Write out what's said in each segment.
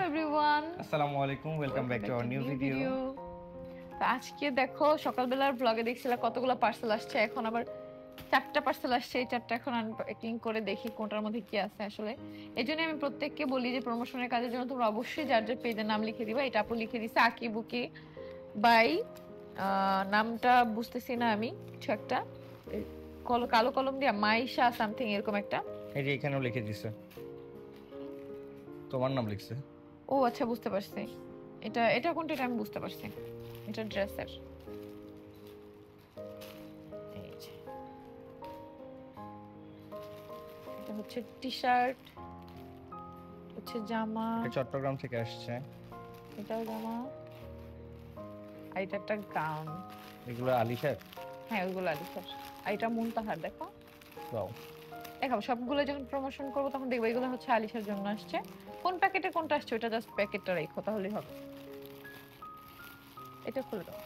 Everyone, আসসালামু আলাইকুম, welcome back to our new video. তো আজকে দেখো সকালবেলার ব্লগে দেখছিলাম কতগুলো পার্সেল আসছে। এখন আবার 4টা পার্সেল আসছে। এই 4টা এখন আনপ্যাকিং করে দেখি কোনটার মধ্যে কি আছে আসলে। এই জন্য আমি প্রত্যেককে বলি যে প্রমোশনের কাজের জন্য তোমরা অবশ্যই যার যার পেজের নাম লিখে দিবা। এটা আপু লিখে দিছে আকি বুকি বাই, নামটা বুঝতেছি না আমি, কিছু একটা কালো কলম দিয়া মাইশা সামথিং এরকম একটা। এই যে এখানেও লিখে দিছে, তোমার নাম লিখছে। ও আচ্ছা, বুঝতে পারছি। এটা এটা কোনটা, এটা আমি বুঝতে পারছি। এটা ড্রেসের। এই যে এটা হচ্ছে টি শার্ট, হচ্ছে জামা, এটা চট্টগ্রাম থেকে আসছে। এটাও জামা, আর এটা একটা গাউন। এগুলো আলিশার। হ্যাঁ, ওইগুলো আলিফার। আর এটা মুনতাহার। দেখো ওয়াও, দেখাবো সবগুলো যখন প্রমোশন করবো তখন দেখবো এগুলো হচ্ছে আলিশার জন্য আসছে। কোন প্যাকেটে কোনটা আসছে ওটা জাস্ট প্যাকেটটা রেখো তাহলেই হবে। এটা খুলে দাও।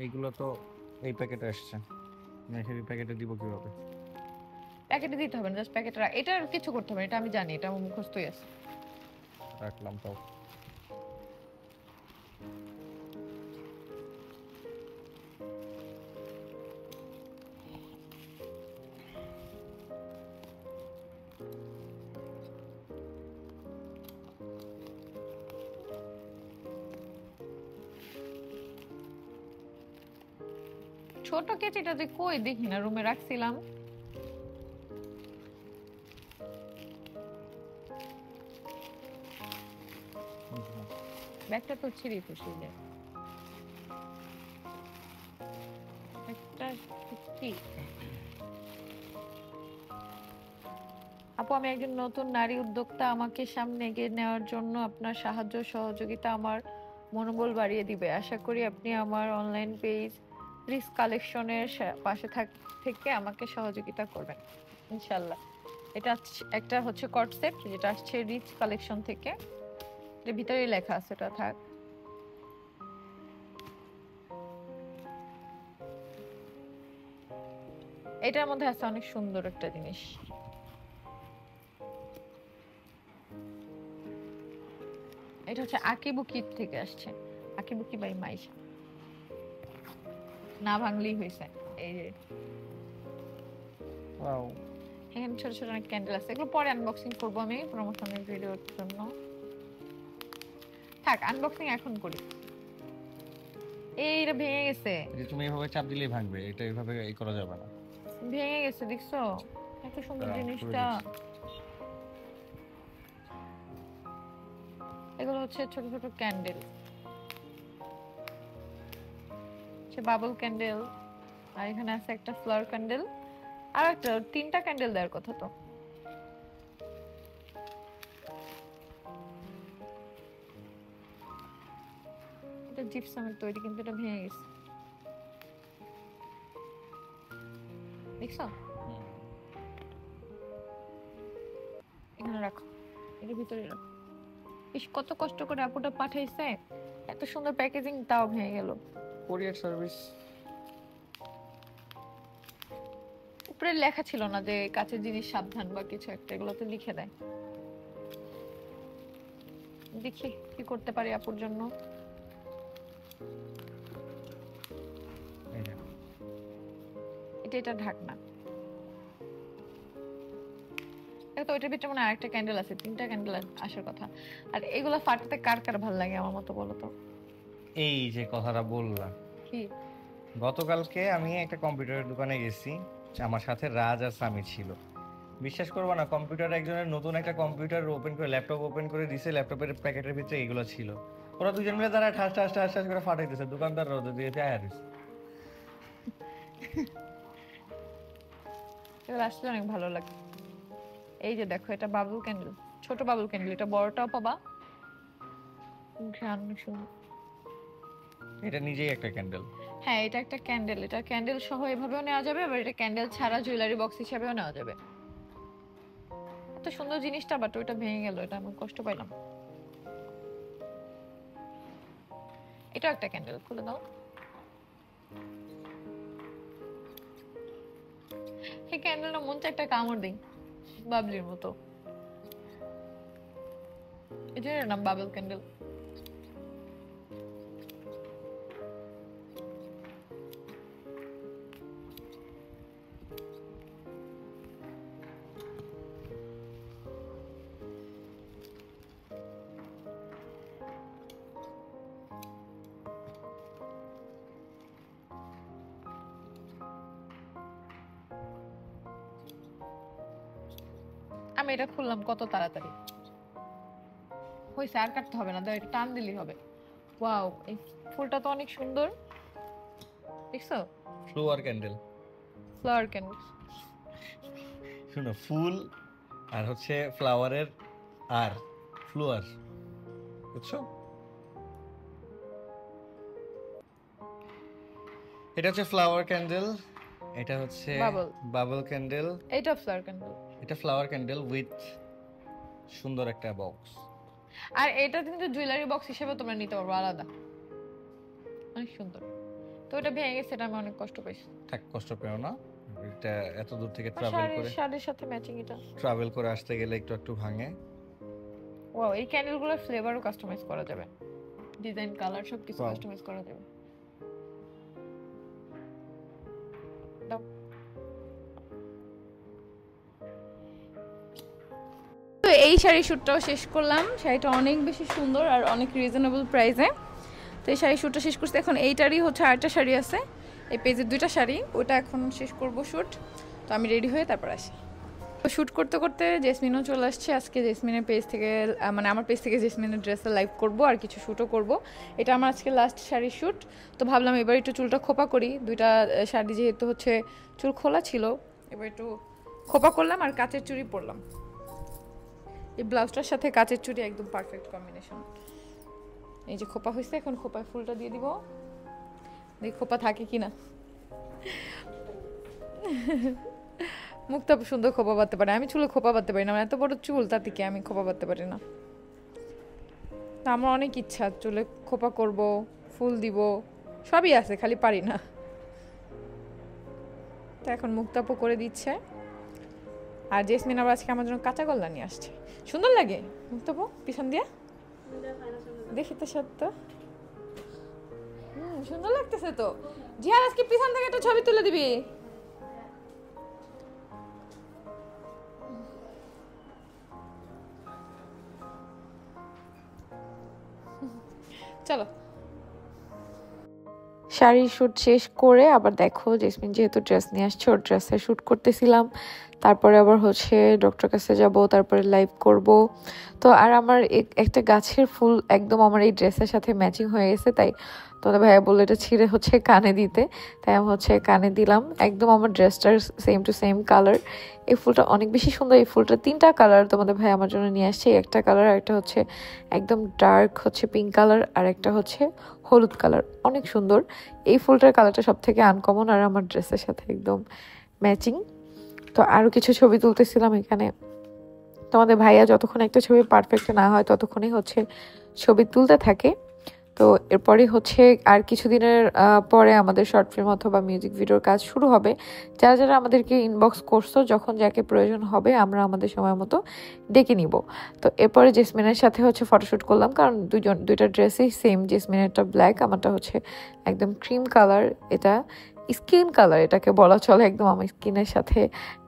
এইগুলো তো এই প্যাকেটে আসছে। এই প্যাকেটে দিব কিভাবে? প্যাকেটে দিতে হবে না, জাস্ট প্যাকেটে এটা আর কিছু করতে হবে না, এটা আমি জানি, এটা আমার মুখস্থই আছে। রাখলাম তাও। ছোট কেচিটা যে কই দেখি না, রুমে রাখছিলাম। ব্যাগটা তো ছিঁড়ি খুশি যে একটা কি। আপু, আমি একজন নতুন নারী উদ্যোক্তা। আমাকে সামনে এগিয়ে নেওয়ার জন্য আপনার সাহায্য সহযোগিতা আমার মনোবল বাড়িয়ে দিবে। আশা করি আপনি আমার অনলাইন পেজ রিস্ক কালেকশনের পাশে থেকে আমাকে সহযোগিতা করবেন ইনশাল্লাহ। এটা একটা হচ্ছে কট সেট, যেটা আসছে রিচ কালেকশন থেকে। এর ভিতরেই লেখা আছে, এটা থাক। এটার মধ্যে আছে অনেক সুন্দর একটা জিনিস। এটা হচ্ছে আকিবুকি থেকে আসছে, আকিবুকি বাই মাইশা। না ভাঙলেই হয়েছে। এই যে ওয়াও, এখানে ছোট ছোট অনেক ক্যান্ডেল আছে, এগুলো পরে আনবক্সিং করবো আমি প্রমোশনের ভিডিওর জন্য। থাক, আনবক্সিং এখন করি। এইটা ভেঙে গেছে। এই যে তুমি এভাবে চাপ দিলেই ভাঙবে, এটা এভাবে এই করা যাবে না। ভেঙে গেছে, দেখছো এত সুন্দর খুলে জিনিসটা। দিচ্ছি। এগুলো হচ্ছে ছোট ছোট ক্যান্ডেল, সে বাবল ক্যান্ডেল। আর এখানে আছে একটা ফ্লাওয়ার ক্যান্ডেল, আর একটা 3টা ক্যান্ডেল দেওয়ার কথা তো। এটা জিপসামের তৈরি, কিন্তু এটা ভেঙে গেছে, দেখছো। এখানে রাখো, এর ভিতরে রাখো। ইস, কত কষ্ট করে আপুটা পাঠাইছে, এত সুন্দর প্যাকেজিং, তাও ভেঙে গেল। কোরিয়ার সার্ভিস। উপরে লেখা ছিল না যে কাছের জিনিস সাবধান বা কিছু একটা, এগুলো তো লিখে দেয়। দেখি কি করতে পারি আপুর জন্য। এই যে এটা ঢাকনা। তো ওইটার ভিতরে মনে হয় আরেকটা ক্যান্ডেল আছে, 3টা ক্যান্ডেল আসার কথা। আর এগুলা ফাটাতে কার কার ভালো লাগে আমার মতো, বলো তো। এই যে কথাটা বললাম, কি? গতকালকে আমি একটা কম্পিউটারের দোকানে গেছি, আমার সাথে রাজ আর সামি ছিল। বিশ্বাস করবো না, কম্পিউটার একজনের নতুন একটা কম্পিউটার ওপেন করে ল্যাপটপ ওপেন করে দিছে, ল্যাপটপের প্যাকেটের ভিতরে এগুলো ছিল। ওরা দুজন মিলে তারা ঠাস ঠাস ঠাস ঠাস করে ফাটাইতেছে, দোকানদার রোদে দিয়ে আয়া দিছে। এগুলো আসলে অনেক ভালো লাগে। এই যে দেখো, এটা বাবল ক্যান্ডেল, ছোট বাবল ক্যান্ডেল, এটা বড়টাও পাবা। ঘ্রাণ সুন্দর। এটা নিজেই একটা ক্যান্ডেল। হ্যাঁ, এটা একটা ক্যান্ডেল, এটা ক্যান্ডেল সহ এভাবেও নেওয়া যাবে, আবার এটা ক্যান্ডেল ছাড়া জুয়েলারি বক্স হিসেবেও নেওয়া যাবে। এত সুন্দর জিনিসটা, বাট ওইটা ভেঙে গেল, এটা আমি কষ্ট পাইলাম। এটাও একটা ক্যান্ডেল, খুলে দাও। ক্যান্ডেলটা মন চায় একটা কামড় দিই, বাবলির মতো। এটার নাম বাবল ক্যান্ডেল। আমি এটা খুললাম কত তাড়াতাড়ি হয়েছে, আর কাটতে হবে না, এটা টান দিলেই হবে। ওয়াও, এই ফুলটা তো অনেক সুন্দর, দেখছো? Flower candle. ফ্লাওয়ার ক্যান্ডেল, শুনো, ফুল আর হচ্ছে ফ্লাওয়ারের আর ফ্লাওয়ার, বুঝছো? এটা হচ্ছে ফ্লাওয়ার ক্যান্ডেল, এটা হচ্ছে বাবল ক্যান্ডেল, এটা ফ্লাওয়ার ক্যান্ডেল, এটা ফ্লাওয়ার ক্যান্ডেল উইথ সুন্দর একটা বক্স। আর এটা কিন্তু জুয়েলারি বক্স হিসেবে তোমরা নিতে পারো আলাদা, অনেক সুন্দর। তো এটা ভেঙে গেছে, এটা আমি অনেক কষ্ট পেয়েছি। থাক, কষ্ট পেও না, এটা এত দূর থেকে শাড়ির সাথে ম্যাচিং, এটা ট্রাভেল করে আসতে গেলে একটু একটু ভাঙে। ওয়াও, এই ক্যান্ডেলগুলোর ফ্লেভারও কাস্টমাইজ করা যাবে, ডিজাইন, কালার সবকিছু Wow. কাস্টমাইজ করা যাবে। তো এই শাড়ি শ্যুটটাও শেষ করলাম। শাড়িটা অনেক বেশি সুন্দর আর অনেক রিজনেবল প্রাইসে। তো এই শাড়ি শ্যুটটা শেষ করছি। এখন এইটারই হচ্ছে আরেকটা শাড়ি আছে, এই পেজের 2টা শাড়ি, ওটা এখন শেষ করব শ্যুট। তো আমি রেডি হয়ে তারপর আসি। তো শ্যুট করতে করতে জেসমিনও চলে আসছে। আজকে জেসমিনের পেজ থেকে, মানে আমার পেজ থেকে জেসমিনের ড্রেসে লাইভ করব আর কিছু শ্যুটও করব। এটা আমার আজকে লাস্ট শাড়ির শ্যুট। তো ভাবলাম এবার একটু চুলটা খোপা করি। 2টা শাড়ি যেহেতু হচ্ছে চুল খোলা ছিল, এবার একটু খোপা করলাম আর কাচের চুড়ি পরলাম। এই ব্লাউজটার সাথে কাচের চুড়ি একদম পারফেক্ট কম্বিনেশন। এই যে খোপা হয়েছে, এখন খোপায় ফুলটা দিয়ে দিব, দেখি খোপা থাকে কিনা। মুখটা সুন্দর খোপা বাঁধতে পারে, আমি চুলে খোপা বাঁধতে পারি না, আমার এত বড় চুল, তাতে কি আমি খোপা বাঁধতে পারি না। তা আমার অনেক ইচ্ছা চুলে খোপা করব, ফুল দিব, সবই আছে, খালি পারি না। তো এখন মুক্তাপু করে দিচ্ছে। আর জেসমিন আবার আজকে আমার জন্য কাঁচা গল্লা নিয়ে আসছে, সুন্দর লাগে মুক্তাপু পিছন দিয়ে, দেখি তো সত্য, সুন্দর লাগতেছে তো। জিহার আজকে পিছন থেকে একটা ছবি তুলে দিবি। চলো, শাড়ির শ্যুট শেষ করে আবার দেখো জেসমিন যেহেতু ড্রেস নিয়ে আসছে, ওর ড্রেসে শ্যুট করতেছিলাম। তারপরে আবার হচ্ছে ডক্টর কাছে যাব, তারপরে লাইভ করব। তো আর আমার একটা গাছের ফুল একদম আমার এই ড্রেসের সাথে ম্যাচিং হয়ে গেছে, তাই তোমাদের ভাইয়া বললো এটা ছিঁড়ে হচ্ছে কানে দিতে, তাই আমি হচ্ছে কানে দিলাম। একদম আমার ড্রেসটার সেম টু সেম কালার। এই ফুলটা অনেক বেশি সুন্দর। এই ফুলটা 3টা কালার তোমাদের ভাই আমার জন্য নিয়ে আসছে। একটা কালার, আর একটা হচ্ছে একদম ডার্ক হচ্ছে পিঙ্ক কালার, আর একটা হচ্ছে হলুদ কালার, অনেক সুন্দর। এই ফুলটার কালারটা সব থেকে আনকমন আর আমার ড্রেসের সাথে একদম ম্যাচিং। তো আরও কিছু ছবি তুলতেছিলাম এখানে। তোমাদের ভাইয়া যতক্ষণ একটা ছবি পারফেক্ট না হয় ততক্ষণই হচ্ছে ছবি তুলতে থাকে। তো এরপরে হচ্ছে আর কিছুদিনের পরে আমাদের শর্ট ফিল্ম অথবা মিউজিক ভিডিওর কাজ শুরু হবে। যারা যারা আমাদেরকে ইনবক্স করছো, যখন যাকে প্রয়োজন হবে আমরা আমাদের সময় মতো ডেকে নিব। তো এরপরে জেসমিনের সাথে হচ্ছে ফটোশ্যুট করলাম, কারণ 2টা ড্রেসই সেম। জেসমিনেরটা ব্ল্যাক, আমারটা হচ্ছে একদম ক্রিম কালার, এটা স্কিন কালার এটাকে বলা চলে, একদম আমার স্কিনের সাথে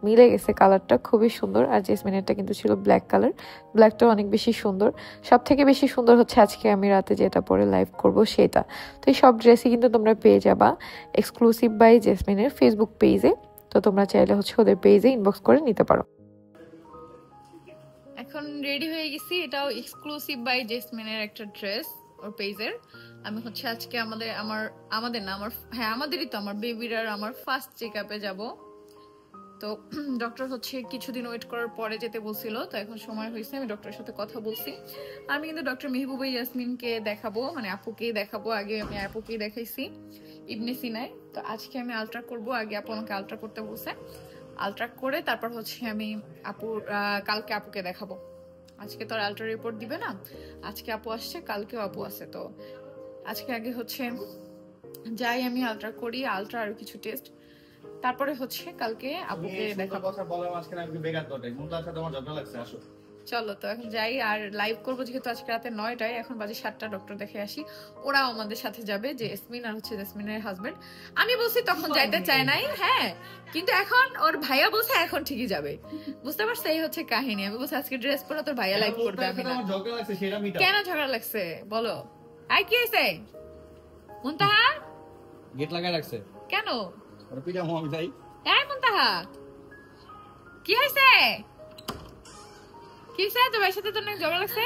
মিলে গেছে কালারটা, খুবই সুন্দর। আর জেসমিনেরটা কিন্তু ছিল ব্ল্যাক কালার, ব্ল্যাকটা অনেক বেশি সুন্দর। সব থেকে বেশি সুন্দর হচ্ছে আজকে আমি রাতে যেটা পরে লাইভ করব সেটা। তো এই সব ড্রেসই কিন্তু তোমরা পেয়ে যাবা এক্সক্লুসিভ বাই জেসমিনের ফেসবুক পেজে। তো তোমরা চাইলে হচ্ছে ওদের পেজে ইনবক্স করে নিতে পারো। এখন রেডি হয়ে গেছি। এটাও এক্সক্লুসিভ বাই জেসমিনের একটা ড্রেস ওর পেজের। আমি হচ্ছে আজকে আমাদেরই তো আমার বেবির আর আমার ফার্স্ট চেকআপে যাব। তো ডক্টর হচ্ছে কিছুদিন ওয়েট করার পরে যেতে বলছিল, তো এখন সময় হয়েছে, আমি ডক্টরের সাথে কথা বলছি। আমি কিন্তু ডক্টর মেহবুবা ইয়াসমিনকে দেখাবো, মানে আপুকেই দেখাবো। আগে আমি আপুকেই দেখাইছি ইবনে সিনায়। তো আজকে আমি আলট্রা করব, আগে আপু আমাকে আলট্রা করতে বলছে। আলট্রা করে তারপর হচ্ছে আমি কালকে আপুকে দেখাবো। আজকে তো আর আলট্রা রিপোর্ট দিবে না, আজকে আপু আসছে, কালকেও আপু আছে। তো আজকে আগে হচ্ছে যাই আমি আলট্রা করি, আলট্রা আর কিছু টেস্ট, তারপরে হচ্ছে কালকে আপুকে দেখাবো। কথা বলার মাঝখানে আমি বেকার দটাই মুন্তার সাথে আমার ঝগড়া লাগছে। আসো চলো তো এখন যাই, আর লাইভ করবো যেহেতু আজকে রাতে 9টায়, এখন বাজে 7টা, ডক্টর দেখে আসি। ওরাও আমাদের সাথে যাবে, যে জেসমিন আর হচ্ছে জেসমিনের হাজবেন্ড। আমি বলছি তখন যাইতে চায় নাই, হ্যাঁ, কিন্তু এখন ওর ভাইয়া বলছে এখন ঠিকই যাবে, বুঝতে পারছো? এই হচ্ছে কাহিনী। আমি বলছি আজকে ড্রেস পরে তোর ভাইয়া লাইভ করবে, আমি না। আমার ঝগড়া লাগছে সেটা মিটা। কেন ঝগড়া লাগছে বলো? আই কি হয়েছে মুনতাহা? গেট লাগায় রাখছে কেন? ওর পিঠা আমি যাই। এই মুনতাহা কি হয়েছে? কি হয়েছে? তোর ভাইয়ের সাথে তোর নাকি ঝগড়া লাগছে?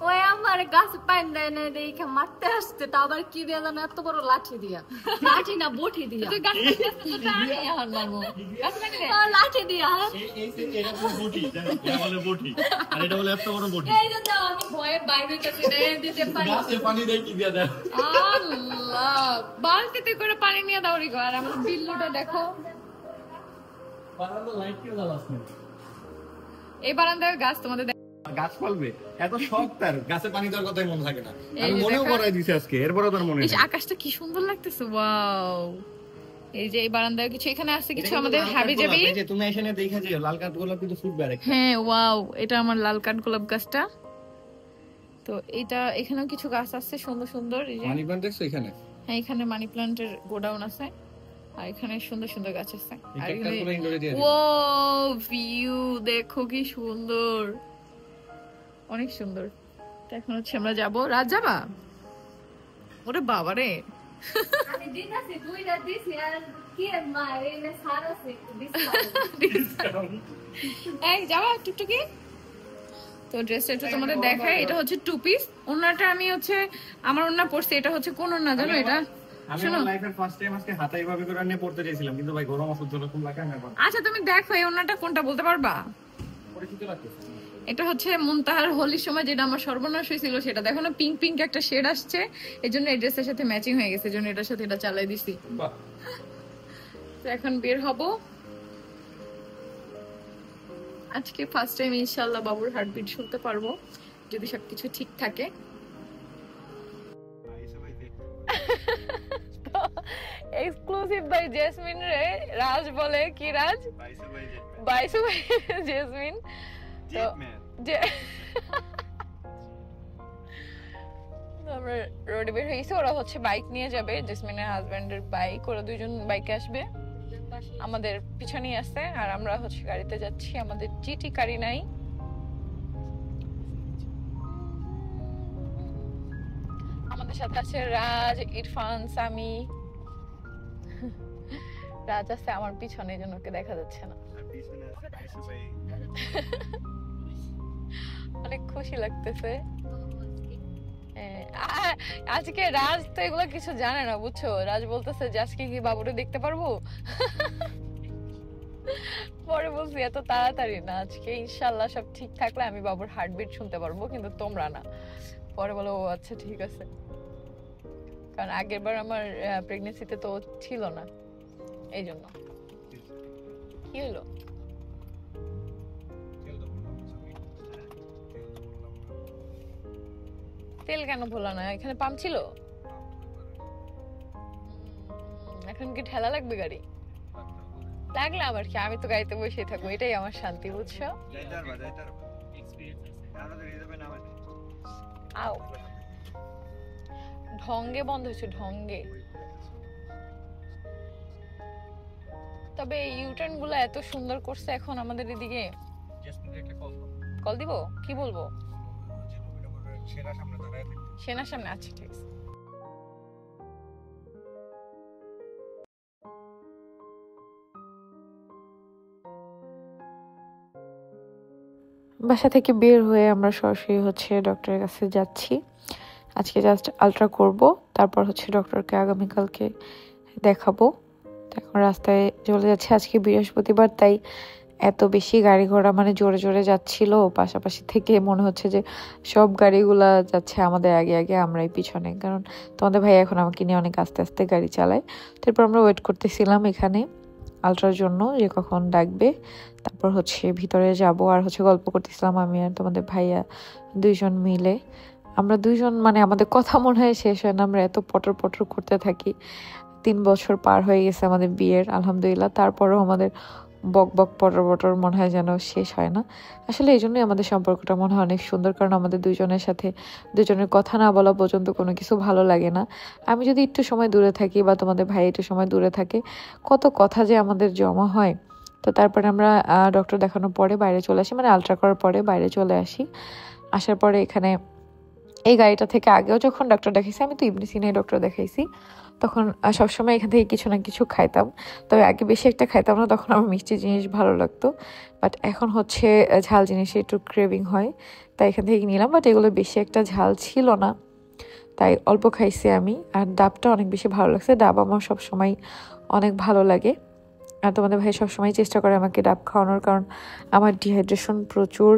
ওই আমার গাছ পাইন দেয় না দেখে মারতে আসছে, তা আবার কি দিয়ে জানো এত বড় লাঠি দিয়া, লাঠি না বটি দিয়া, তুই গাছ কাটতে আসছিস তো আমি এখন মারবো। গাছ কাটি দে। লাঠি দিয়া। এটা তো বটি, এটা বলে বটি, আর এটা বলে এত বড় বটি। এই যে দাও, আমি ভয়ে বাইরে কাছে দিতে পারি। গাছে পানি দেয় কি দিয়া দেয়? আল্লাহ, বালতিতে করে পানি নিয়ে দাও রিগো। আর আমার বিল্লুটা দেখো, বারান্দা লাইট কেউ জ্বালাস না। এই বারান্দায় গাছ তোমাদের গাছ ফলবে এত শখ তার, গাছে পানি দেওয়ার কথাই মনে থাকে না। এই আমি যে মনেও দেখা- করাই দিছি আজকে, এরপরও তার মনে এই যে নেই। আকাশটা কি সুন্দর লাগতেছে, ওয়াও। এই যে এই বারান্দায় কিছু এখানে আছে কিছু আমাদের হাবি জাবি। এই যে তুমি এখানে দেখা যে লাল কাঠ গোলাপ কিন্তু ফুটবে আরেকটা। হ্যাঁ ওয়াও, এটা আমার লাল কাঠ গোলাপ গাছটা। তো এটা এখানেও কিছু গাছ আছে সুন্দর সুন্দর। এই যে মানি প্ল্যান্ট দেখছো এখানে? হ্যাঁ, এখানে মানি প্ল্যান্টের গোডাউন আছে, আর এখানে সুন্দর সুন্দর গাছ আছে। আর একটা এখানে করে ইনডোরে দিয়ে দিই। ও ভিউ দেখো কি সুন্দর, অনেক সুন্দর। তো এখন হচ্ছে আমরা যাবো। রাত যাবা? ওরে বাবা রে, আমি দিতাছি দুইটা দিছি, আর কি মা এনে সার আছে এই যাবা টুকটুকি? তো ড্রেসটা একটু তোমাদের দেখাই। এটা হচ্ছে 2 পিস। ওন্নাটা আমি হচ্ছে আমার ওন্না পরছি, এটা হচ্ছে কোন ওন্না জানো? এটা আমি শোনো। আমার লাইফের ফার্স্ট টাইম আজকে হাতাই ভাবে করে নিয়ে পড়তে চাইছিলাম, কিন্তু ভাই গরম অসহ্য রকম লাগে না। এখন আচ্ছা তুমি দেখো এই ওন্নাটা কোনটা বলতে পারবা? পরিচিত লাগতেছে। এটা হচ্ছে মুনতাহার হোলির সময় যেটা আমার সর্বনাশ হয়েছিল সেটা। দেখো না পিঙ্ক পিঙ্ক একটা শেড আসছে, এই জন্য এই ড্রেসের সাথে ম্যাচিং হয়ে গেছে, এই জন্য এটার সাথে এটা চালাই দিছি। বাহ, তো এখন বের হব। আজকে ফার্স্ট টাইম ইনশাআল্লাহ বাবুর হার্টবিট শুনতে পারবো, যদি সবকিছু ঠিক থাকে। এক্সক্লুসিভ বাই জেসমিন রে। রাজ বলে কি রাজ? বাইসু বাই জেসমিন। তো যে আমরা রোডে বের হয়েছি, ওরা হচ্ছে বাইক নিয়ে যাবে, জেসমিনের হাজবেন্ডের বাইক, ওরা দুইজন বাইকে আসবে, আমাদের পিছনেই আসছে। আর আমরা হচ্ছে গাড়িতে যাচ্ছি, আমাদের জিটি গাড়ি নাই। আমাদের সাথে আছে রাজ, ইরফান, সামি। রাজ আছে আমার পিছনে, এই জন্য ওকে দেখা যাচ্ছে না। অনেক খুশি লাগতেছে। আজকে রাজ তো এগুলো কিছু জানে না, বুঝছো? রাজ বলতেছে যে আজকে কি বাবুরে দেখতে পারবো? পরে বলছি এত তাড়াতাড়ি না, আজকে ইনশাল্লাহ সব ঠিক থাকলে আমি বাবুর হার্টবিট শুনতে পারবো, কিন্তু তোমরা না। পরে বলো ও আচ্ছা ঠিক আছে, কারণ আগের বার আমার প্রেগনেন্সিতে তো ছিল না, এই জন্য। কি হলো? তেল কেন ভোলা না? এখানে পাম্প ছিল। এখন কি ঠেলা লাগবে গাড়ি? লাগলে আবার কি, আমি তো গাড়িতে বসে থাকবো, এটাই আমার শান্তি, বুঝছো? আও ঢঙ্গে বন্ধ হয়েছে, ঢঙ্গে। তবে ইউটার্ন গুলো এত সুন্দর করছে এখন আমাদের এদিকে। কল দিব? কি বলবো? সেনার সামনে। আচ্ছা ঠিক আছে। বাসা থেকে বের হয়ে আমরা সরাসরি হচ্ছে ডক্টরের কাছে যাচ্ছি। আজকে জাস্ট আলট্রা করব, তারপর হচ্ছে ডক্টরকে আগামীকালকে দেখাবো। তো এখন রাস্তায় চলে যাচ্ছে, আজকে বৃহস্পতিবার, তাই এত বেশি গাড়ি ঘোড়া মানে জোরে জোরে যাচ্ছিল। পাশাপাশি থেকে মনে হচ্ছে যে সব গাড়িগুলা যাচ্ছে আমাদের আগে আগে, আমরাই পিছনে, কারণ তোমাদের ভাই এখন আমাকে নিয়ে অনেক আস্তে আস্তে গাড়ি চালায়। তারপর আমরা ওয়েট করতেছিলাম এখানে আলট্রার জন্য, যে কখন ডাকবে। তারপর হচ্ছে ভিতরে যাব, আর হচ্ছে গল্প করতেছিলাম আমি আর তোমাদের ভাইয়া দুইজন মিলে। আমরা দুইজন মানে আমাদের কথা মনে হয় শেষ হয় না, আমরা এত পটর পটর করতে থাকি। 3 বছর পার হয়ে গেছে আমাদের বিয়ের, আলহামদুলিল্লাহ। তারপরেও আমাদের বক বক পটর পটর মনে হয় যেন শেষ হয় না। আসলে এই জন্যই আমাদের সম্পর্কটা মনে হয় অনেক সুন্দর, কারণ আমাদের দুজনের সাথে দুজনের কথা না বলা পর্যন্ত কোনো কিছু ভালো লাগে না। আমি যদি একটু সময় দূরে থাকি বা তোমাদের ভাই একটু সময় দূরে থাকে, কত কথা যে আমাদের জমা হয়। তো তারপরে আমরা ডক্টর দেখানোর পরে বাইরে চলে আসি, মানে আলট্রা করার পরে বাইরে চলে আসি। আসার পরে এখানে এই গাড়িটা থেকে আগেও যখন ডক্টর দেখাইছি, আমি তো ইবনে সিনাই ডক্টর দেখাইছি, তখন সবসময় এখান থেকে কিছু না কিছু খাইতাম। তবে আগে বেশি একটা খাইতাম না, তখন আমার মিষ্টি জিনিস ভালো লাগতো। বাট এখন হচ্ছে ঝাল জিনিসে একটু ক্রেভিং হয়, তাই এখান থেকে নিলাম। বাট এগুলো বেশি একটা ঝাল ছিল না, তাই অল্প খাইছি আমি। আর ডাবটা অনেক বেশি ভালো লাগছে, ডাব আমার সবসময় অনেক ভালো লাগে। আর তোমাদের ভাই সবসময় চেষ্টা করে আমাকে ডাব খাওয়ানোর, কারণ আমার ডিহাইড্রেশন প্রচুর।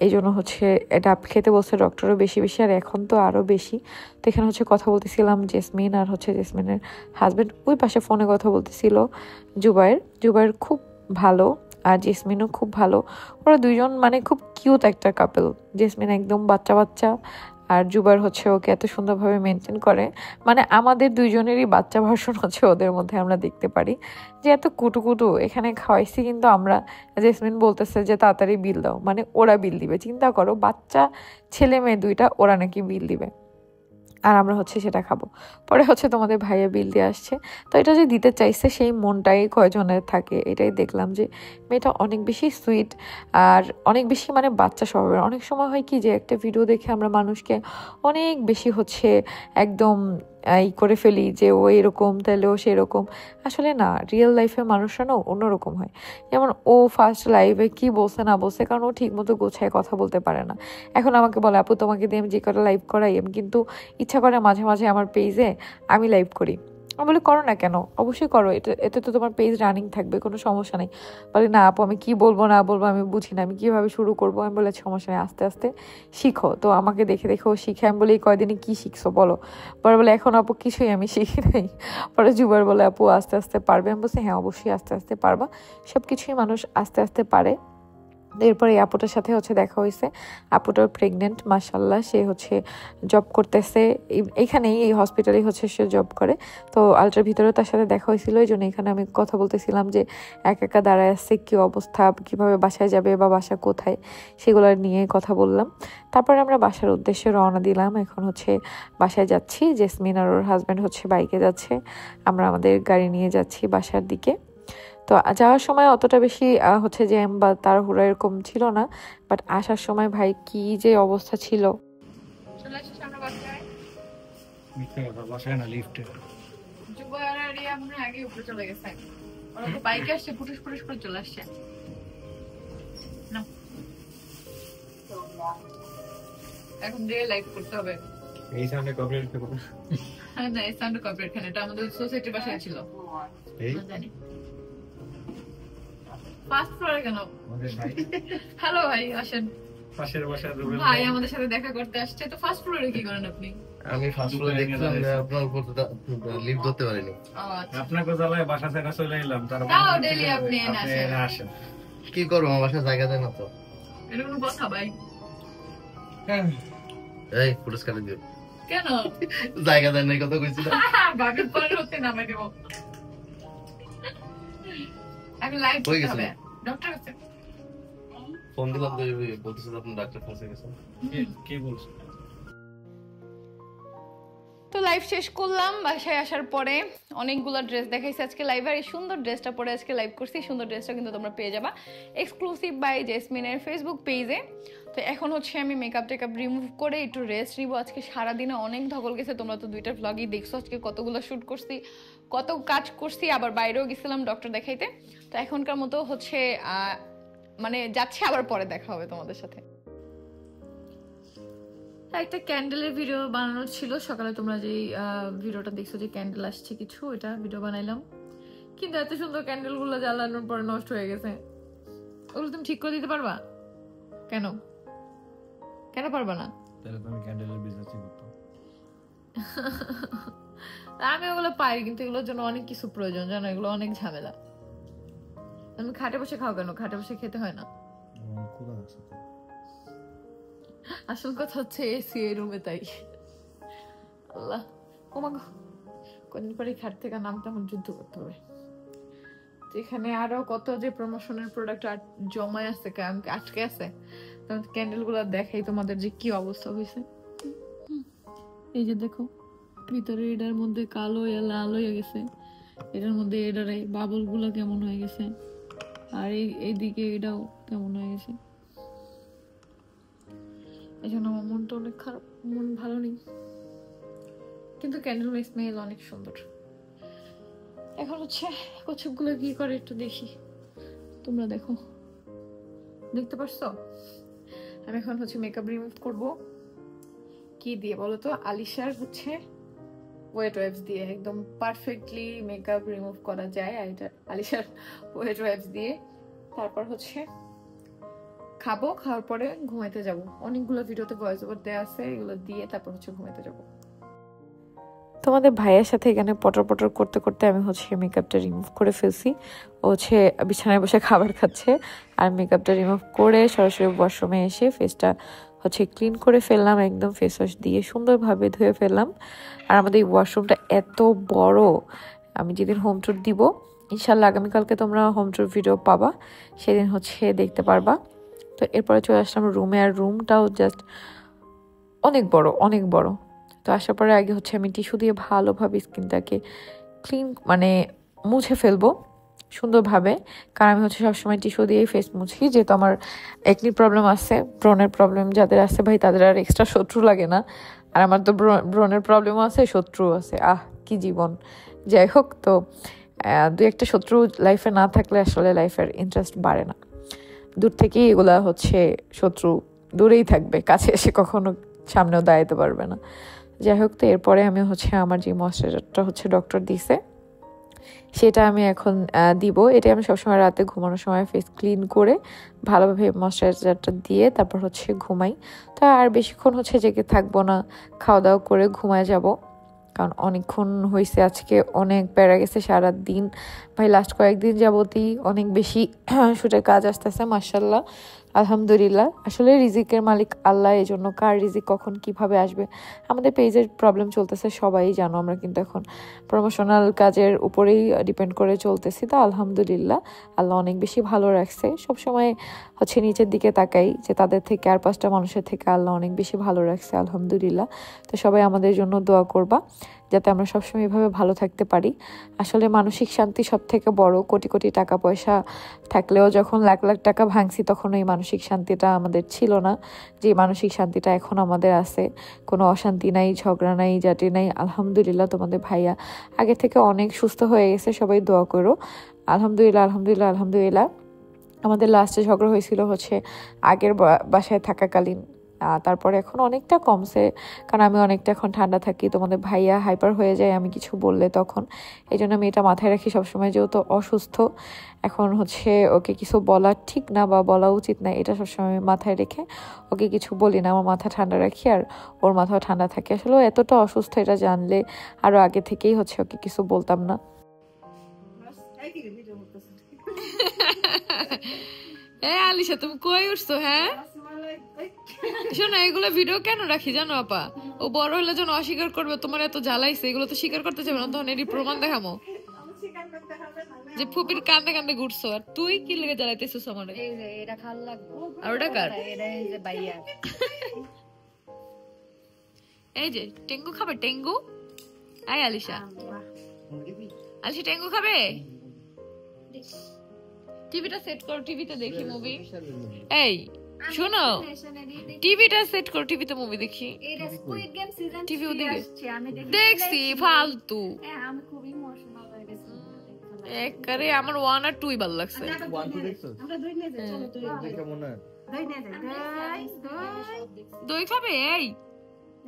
এই জন্য হচ্ছে ডাব খেতে বলছে ডক্টরও বেশি বেশি, আর এখন তো আরও বেশি। তো এখানে হচ্ছে কথা বলতেছিলাম জেসমিন আর হচ্ছে জেসমিনের হাজব্যান্ড, ওই পাশে ফোনে কথা বলতেছিল জুবাইর খুব ভালো, আর জেসমিনও খুব ভালো। ওরা দুইজন মানে খুব কিউট একটা কাপল। জেসমিন একদম বাচ্চা বাচ্চা, আর জুবাইর হচ্ছে ওকে এত সুন্দরভাবে মেনটেন করে, মানে আমাদের দুইজনেরই বাচ্চা ভার্সন হচ্ছে ওদের মধ্যে আমরা দেখতে পারি। যে এত কুটুকুটু এখানে খাওয়াইছি, কিন্তু আমরা, জেসমিন বলতেছে যে তাড়াতাড়ি বিল দাও, মানে ওরা বিল দিবে। চিন্তা করো, বাচ্চা ছেলে মেয়ে দুইটা, ওরা নাকি বিল দিবে, আর আমরা হচ্ছে সেটা খাবো। পরে হচ্ছে তোমাদের ভাইয়া বিল দিয়ে আসছে। তো এটা যে দিতে চাইছে সেই মনটাই কয়জনের থাকে, এটাই দেখলাম যে মেয়েটা অনেক বেশি সুইট আর অনেক বেশি মানে বাচ্চা স্বভাবের। অনেক সময় হয় কি যে একটা ভিডিও দেখে আমরা মানুষকে অনেক বেশি হচ্ছে একদম ই করে ফেলি যে ও এরকম তাহলে ও সেরকম। আসলে না, রিয়েল লাইফে মানুষরা না অন্যরকম হয়। যেমন ও ফার্স্ট লাইভে কি বলছে না বলছে, কারণ ও ঠিক মতো গোছায় কথা বলতে পারে না। এখন আমাকে বলে, আপু তোমাকে দিয়ে আমি যে কটা লাইভ করাই, আমি কিন্তু ইচ্ছা করে মাঝে মাঝে আমার পেজে আমি লাইভ করি। আমি বলি করো না কেন, অবশ্যই করো, এতে তো তোমার পেজ রানিং থাকবে, কোনো সমস্যা নেই। বলে না আপু আমি কি বলবো না বলবো আমি বুঝি না, আমি কিভাবে শুরু করবো। আমি বলে সমস্যা নেই, আস্তে আস্তে শিখো। তো আমাকে দেখে দেখে ও শিখে। আমি বলি এই কয়দিনে কি শিখছো বলো। পরে বলে এখন আপু কিছুই আমি শিখি নাই। পরে জুবাইর বলে আপু আস্তে আস্তে পারবে। আমি বলছি হ্যাঁ অবশ্যই আস্তে আস্তে পারবা, সব কিছুই মানুষ আস্তে আস্তে পারে। এরপরে এই আপুটার সাথে হচ্ছে দেখা হয়েছে, আপুটাও প্রেগনেন্ট মাশাল্লাহ। সে হচ্ছে জব করতেছে এইখানেই, এই হসপিটালেই হচ্ছে সে জব করে। তো আলট্রার ভিতরেও তার সাথে দেখা হয়েছিল, এই জন্য এখানে আমি কথা বলতেছিলাম যে একা একা দাঁড়ায় আসছে, কী অবস্থা, কীভাবে বাসায় যাবে বা বাসা কোথায়, সেগুলো নিয়ে কথা বললাম। তারপরে আমরা বাসার উদ্দেশ্যে রওনা দিলাম। এখন হচ্ছে বাসায় যাচ্ছি, জেসমিন আর ওর হাজব্যান্ড হচ্ছে বাইকে যাচ্ছে, আমরা আমাদের গাড়ি নিয়ে যাচ্ছি বাসার দিকে। তো যাওয়ার সময় অতটা বেশি হচ্ছে জ্যাম বা তাড়াহুড়া এরকম ছিল না, বাট আসার সময় ভাই কি যে অবস্থা ছিল। চলে আসছি আমরা বাসায়। মিথ্যা কথা, বাসায় না, লিফটে। জুবাইর আর রিয়া মনে হয় আগে উপরে চলে গেছে, ওরা তো বাইকে আসছে, পুটুস পুটুস করে চলে আসছে। না এখন রিয়েল লাইফ করতে হবে। এই সামনে কপিরাইট করব না এই সাউন্ড কপিরাইট, এটা আমাদের সোসাইটির বাসায় ছিল। এই জানি ফার্স্ট ফ্লোরে কেন? আমাদের ভাই হ্যালো ভাই আসেন। পাশের বাসার রুবেল ভাই আমাদের সাথে দেখা করতে আসছে, তো ফার্স্ট ফ্লোরে কি করেন আপনি? আমি ফার্স্ট ফ্লোরে দেখলাম যে আপনার উপর লিফট ধরতে পারিনি। আচ্ছা আপনাকে জ্বালায় বাসা থেকে চলে এলাম, তারপর তাও daily আপনি আসেন। আসেন। কি করবো, আমার বাসায় জায়গা দেয় না তো। এটা কোনো কথা ভাই? এই পুরস্কার দিও, কেন? জায়গা দেয় না কথা কইছিল। ভাবি পরে হতে নামাই দেব। আমি লাইভ হয়ে করতে গেছে। হবে ডক্টর কাছে। ফোন দিলাম তো বলতেছে যে আপনি ডাক্তার পৌঁছে গেছেন। কি বলছো? তো লাইভ শেষ করলাম। বাসায় আসার পরে অনেকগুলো ড্রেস দেখাইছি আজকে লাইভে, আর এই সুন্দর ড্রেসটা পরে আজকে লাইভ করছি। সুন্দর ড্রেসটা কিন্তু তোমরা পেয়ে যাবা এক্সক্লুসিভ বাই জেসমিনের ফেসবুক পেজে। তো এখন হচ্ছে আমি মেকআপ টেকআপ রিমুভ করে একটু রেস্ট নিব। আজকে সারাদিনে অনেক ধকল গেছে, তোমরা তো দুইটা ভ্লগই দেখছো আজকে কতগুলো শ্যুট করছি, কত কাজ করছি, আবার বাইরেও গেছিলাম ডক্টর দেখাইতে। তো এখনকার মতো হচ্ছে মানে যাচ্ছে, আবার পরে দেখা হবে তোমাদের সাথে। একটা ক্যান্ডেলের ভিডিও বানানোর ছিল সকালে, তোমরা যেই ভিডিওটা দেখছো যে ক্যান্ডেল আসছে কিছু, এটা ভিডিও বানাইলাম। কিন্তু এত সুন্দর ক্যান্ডেল গুলো জ্বালানোর পরে নষ্ট হয়ে গেছে। ওগুলো তুমি ঠিক করে দিতে পারবা? কেন কেন পারবা না? তাহলে তুমি ক্যান্ডেলের বিজনেসই করতে। আমি ওগুলো পারি, কিন্তু এগুলোর জন্য অনেক কিছু প্রয়োজন, জানো, এগুলো অনেক ঝামেলা। তুমি খাটে বসে খাও কেন? খাটে বসে খেতে হয় না? কোথা আছে? আসল কথা হচ্ছে এসি এই রুমে, তাই। আল্লাহ, ও মা গো, কদিন পরে খাট থেকে নামতে আমার যুদ্ধ করতে হবে। তো এখানে আরো কত যে প্রমোশনের প্রোডাক্ট জমায় আছে, আটকে আছে। ক্যান্ডেল গুলা দেখাই তোমাদের যে কি অবস্থা হয়েছে। এই যে দেখো ভিতরে এটার মধ্যে কালো লাল হয়ে গেছে, এটার মধ্যে এটার বাবল গুলো কেমন হয়ে গেছে, আর এইদিকে এটাও কেমন হয়ে গেছে। এই জন্য আমার মনটা অনেক খারাপ, মন ভালো নেই, কিন্তু ক্যান্ডেল স্মেল অনেক সুন্দর। এখন হচ্ছে কচ্ছপগুলো কি করে একটু দেখি, তোমরা দেখো, দেখতে পারছো? আমি এখন হচ্ছে মেকআপ রিমুভ করব। কি দিয়ে বলো তো? আলিশার হচ্ছে ওয়েট ওয়াইপস দিয়ে একদম পারফেক্টলি মেকআপ রিমুভ করা যায়, আর এটা আলিশার ওয়েট ওয়াইপস দিয়ে। তারপর হচ্ছে খাবো, খাওয়ার পরে ঘুমাইতে যাব। অনেকগুলো ভিডিওতে ভয়েস ওভার দেওয়া আছে, এগুলো দিয়ে তারপর হচ্ছে ঘুমাইতে যাব। তোমাদের ভাইয়ের সাথে এখানে পটর পটর করতে করতে আমি হচ্ছে মেকআপটা রিমুভ করে ফেলছি। ও হচ্ছে বিছানায় বসে খাবার খাচ্ছে, আর মেকআপটা রিমুভ করে সরাসরি ওয়াশরুমে এসে ফেসটা হচ্ছে ক্লিন করে ফেললাম, একদম ফেস ওয়াশ দিয়ে সুন্দরভাবে ধুয়ে ফেললাম। আর আমাদের এই ওয়াশরুমটা এত বড়, আমি যেদিন হোম ট্যুর দিব ইনশাল্লাহ আগামীকালকে তোমরা হোম ট্যুর ভিডিও পাবা, সেদিন হচ্ছে দেখতে পারবা। তো এরপরে চলে আসলাম রুমে, আর রুমটাও জাস্ট অনেক বড়, অনেক বড়। তো আসার পরে আগে হচ্ছে আমি টিস্যু দিয়ে ভালোভাবে স্কিনটাকে ক্লিন মানে মুছে ফেলবো সুন্দরভাবে, কারণ আমি হচ্ছে সবসময় টিস্যু দিয়েই ফেস মুছি, যেহেতু আমার একনি প্রবলেম আছে, ব্রণের প্রবলেম যাদের আছে ভাই তাদের আর এক্সট্রা শত্রু লাগে না, আর আমার তো ব্রণের প্রবলেমও আছে, শত্রুও আছে। কি জীবন! যাই হোক, তো দুই একটা শত্রু লাইফে না থাকলে আসলে লাইফের ইন্টারেস্ট বাড়ে না। দূর থেকেই এগুলা হচ্ছে শত্রু দূরেই থাকবে, কাছে এসে কখনো সামনেও দাঁড়াতে পারবে না। যাই হোক, তো এরপরে আমি হচ্ছে আমার যে ময়েশ্চারাইজারটা হচ্ছে ডক্টর দিছে সেটা আমি এখন দিব। এটা আমি সবসময় রাতে ঘুমানোর সময় ফেস ক্লিন করে ভালোভাবে ময়েশ্চারাইজারটা দিয়ে তারপর হচ্ছে ঘুমাই। তো আর বেশিক্ষণ হচ্ছে জেগে থাকবো না, খাওয়া দাওয়া করে ঘুমায় যাব, কারণ অনেকক্ষণ হয়েছে, আজকে অনেক প্যারা গেছে সারা দিন ভাই। লাস্ট কয়েকদিন যাবতই অনেক বেশি শুটের কাজ আসতেছে, মাশাআল্লাহ, আলহামদুলিল্লাহ। আসলে রিজিকের মালিক আল্লাহ, এই জন্য কার রিজিক কখন কিভাবে আসবে। আমাদের পেজের প্রবলেম চলতেছে, সবাই জানো, আমরা কিন্তু এখন প্রমোশনাল কাজের উপরেই ডিপেন্ড করে চলতেছি। তো আলহামদুলিল্লাহ আল্লাহ অনেক বেশি ভালো রাখছে। সবসময় হচ্ছে নিচের দিকে তাকাই যে তাদের থেকে আর 5টা মানুষের থেকে আল্লাহ অনেক বেশি ভালো রাখছে, আলহামদুলিল্লাহ। তো সবাই আমাদের জন্য দোয়া করবা যাতে আমরা সবসময় এভাবে ভালো থাকতে পারি। আসলে মানসিক শান্তি সব থেকে বড়। কোটি কোটি টাকা পয়সা থাকলেও যখন লাখ লাখ টাকা ভাঙছি তখন এই মানসিক শান্তিটা আমাদের ছিল না, যে মানসিক শান্তিটা এখন আমাদের আছে। কোনো অশান্তি নাই, ঝগড়া নাই, জাতি নাই। আলহামদুলিল্লাহ তোমাদের ভাইয়া আগে থেকে অনেক সুস্থ হয়ে গেছে, সবাই দোয়া করো। আলহামদুলিল্লাহ, আলহামদুলিল্লাহ, আলহামদুলিল্লাহ। আমাদের লাস্টে ঝগড়া হয়েছিল হচ্ছে আগের বাসায় থাকাকালীন, তারপরে এখন অনেকটা কমছে, কারণ আমি অনেকটা এখন ঠান্ডা থাকি, তোমাদের ভাইয়া হাইপার হয়ে যায় আমি কিছু বললে তখন। এই জন্য আমি এটা মাথায় রাখি সবসময়, যেহেতু অসুস্থ এখন হচ্ছে ওকে কিছু বলা ঠিক না বা বলা উচিত না, এটা সবসময় আমি মাথায় রেখে ওকে কিছু বলি না, আমার মাথা ঠান্ডা রাখি আর ওর মাথাও ঠান্ডা থাকে। আসলে ও এতটা অসুস্থ এটা জানলে আরও আগে থেকেই হচ্ছে ওকে কিছু বলতাম না। আলিশা তুমি কই উঠছো? হ্যাঁ শোনো, এগুলো ভিডিও কেন রাখি জানো আপা? ও বড় হলে যখন অস্বীকার করবে তোমার এত জ্বালাইছে, এগুলো তো স্বীকার করতে যাবে না, তখন এটি প্রমাণ দেখামো যে ফুপির কান্দে কান্দে ঘুরছো। আর তুই কি লেগে জ্বালাইতেছিস আমারে? এই যে এটা খাল লাগবে, আর ওটা কার? এটা এই যে বাইয়া। এই যে টেঙ্গু খাবে, টেঙ্গু। আয় আলিশা, আলিশা টেঙ্গু খাবে? টিভিটা সেট করো, টিভিতে দেখি মুভি। এই শোনো, টিভিটা সেট করো, টিভিতে মুভি দেখি। এটা স্কুইড গেম সিজন টিভি 3 ওদিকে আসছে, আমি দেখছি ফালতু। হ্যাঁ আমি খুব ইমোশনাল হয়ে গেছি। একবারে আমার 1 আর 2 ভালো লাগছে। আমরা দুই নিয়ে যাই, চলো তুই কেমন হয়? দুই নিয়ে যাই, দুই দই খাবে?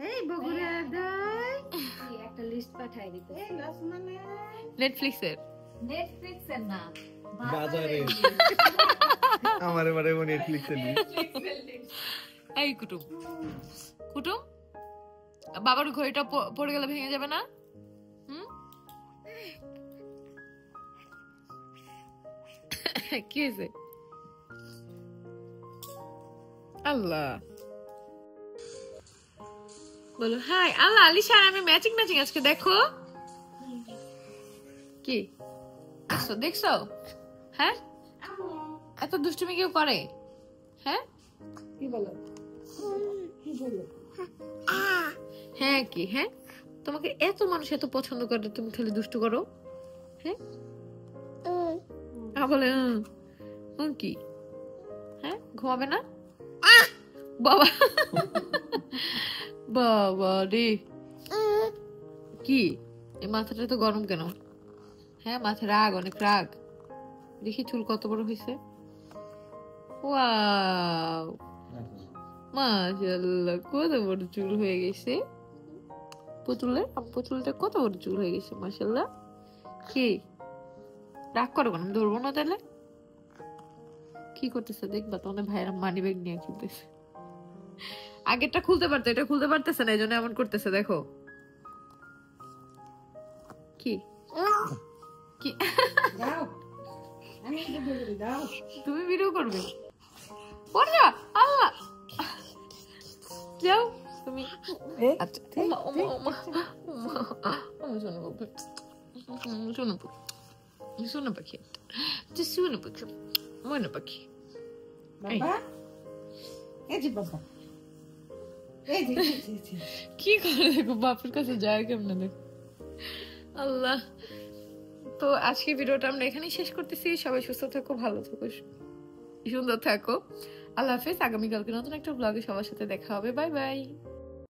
এই বগুড়া দই একটা লিস্ট পাঠাই দিতে। এই লসমানে নেটফ্লিক্সের না বাজারে আমার এবারে নেটফ্লিক্সে নেই। এই কুটুম, কুটুম বাবার ঘড়িটা পড়ে গেলে ভেঙে যাবে না? কি হয়েছে? আল্লাহ বলো হাই। আল্লাহ আলিশা আমি ম্যাচিং ম্যাচিং আজকে দেখো। কি দেখছো দেখছো? হ্যাঁ, এত দুষ্টুমি কেউ করে? হ্যাঁ হ্যাঁ কি হ্যাঁ, তোমাকে এত মানুষ এত পছন্দ করে, তুমি খালি দুষ্টু করো? হ্যাঁ বলে কি? হ্যাঁ, ঘুমাবে না বাবা? বাবা রে, কি এই মাথাটা তো গরম কেন? হ্যাঁ, মাথা রাগ, অনেক রাগ। দেখি চুল কত বড় হয়েছে। ওয়াও, মাশাআল্লাহ, কত বড় চুল হয়ে গেছে পুতুলটা কত বড় চুল হয়ে গেছে, মাশাআল্লাহ। কি রাগ করো কেন? আমি ধরবো না তাহলে? কি করতেছে দেখবা, তোমাদের ভাইয়েরা মানি ব্যাগ নিয়ে খেলতেছে। আগেরটা খুলতে পারতো, এটা খুলতে পারতেছে না, এই জন্য এমন করতেছে। দেখো কি কি তুমি ভিডিও করবে? পড়া আল্লাহ, যাও তুমি। আচ্ছা শোনো পাখি, শোনো পাখি, মনে পাখি। কি করে দেখো, বাপের কাছে যায় কেমনে দেখো। আল্লাহ, তো আজকে ভিডিওটা আমরা এখানেই শেষ করতেছি। সবাই সুস্থ থাকো, ভালো থাকো, সুন্দর থাকো। আল্লাহ হাফেজ। আগামীকালকে নতুন একটা ব্লগে সবার সাথে দেখা হবে। Bye bye.